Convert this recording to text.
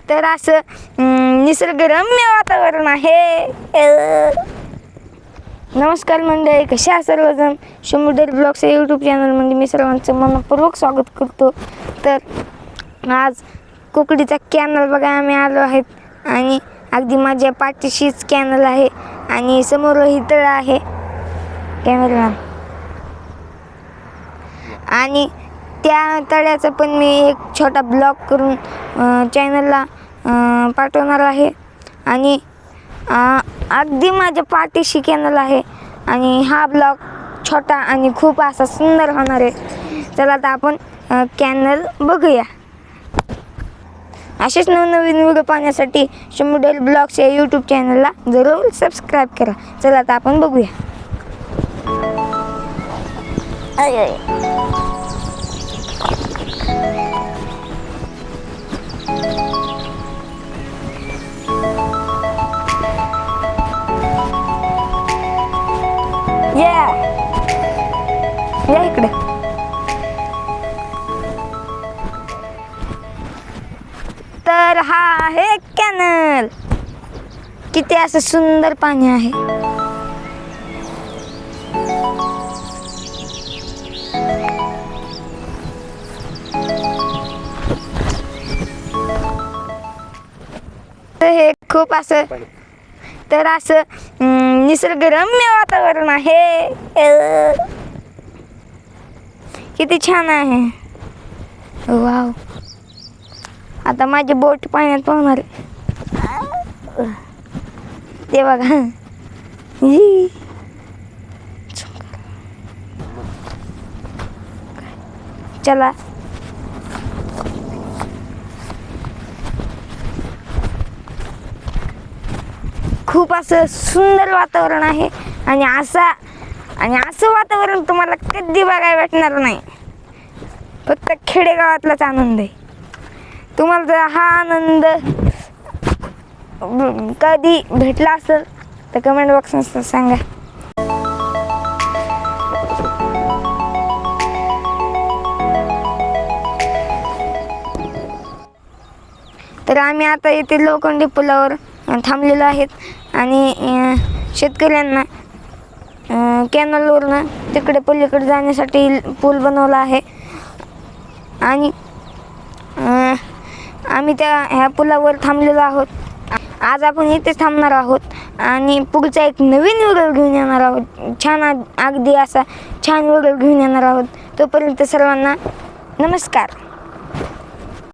तर असं निसर्गरम्य वातावरण आहे. नमस्कार मंडळी, कसे आहे सर्वजण. शंभू डेली ब्लॉग्स या यूट्यूब चॅनलमध्ये मी सर्वांचं मनपूर्वक स्वागत करतो. तर आज कुकडीचा कॅनल बघा आम्ही आलो आहेत आणि अगदी माझ्या पाठीशीच कॅनल आहे आणि समोरही तळ आहे कॅमेरामॅन, आणि त्या तळ्याचा पण मी एक छोटा ब्लॉग करून चॅनलला पाठवणार आहे. आणि अगदी माझ्या पाठीशी कॅनल आहे आणि हा ब्लॉग छोटा आणि खूप असा सुंदर होणार आहे. चला आता आपण कॅनल बघूया. असेच नवनवीन व्हिडिओ पाहण्यासाठी शंभू डेली ब्लॉग्स या यूट्यूब चॅनलला जरूर सबस्क्राईब करा. चला आता आपण बघूया. या इकडे. तर हा आहे कॅनल. किती असं सुंदर पाणी आहे. हे खूप असं निसर्गरम्य वातावरण आहे. किती छान आहे. वाव. आता माझी बोट पाण्यात पोहणार. ते बघा. चला. खूप असं सुंदर वातावरण आहे आणि असं वातावरण तुम्हाला कधी बघायला भेटणार नाही. फक्त खेडेगावातलाच आनंद आहे. तुम्हाला जर हा आनंद कधी भेटला असेल तर कमेंट बॉक्समध्ये सांगा. तर आम्ही आता येथे लोखंडी पुलावर थांबलेलो आहेत आणि शेतकऱ्यांना कॅनलवरनं तिकडे पलीकडे जाण्यासाठी पूल बनवला आहे. आणि आम्ही ह्या पुलावर थांबलेलो आहोत. आज आपण इथेच थांबणार आहोत आणि पुढचा एक नवीन व्हिडिओ घेऊन येणार आहोत. अगदी असा छान व्हिडिओ घेऊन येणार आहोत. तोपर्यंत सर्वांना नमस्कार.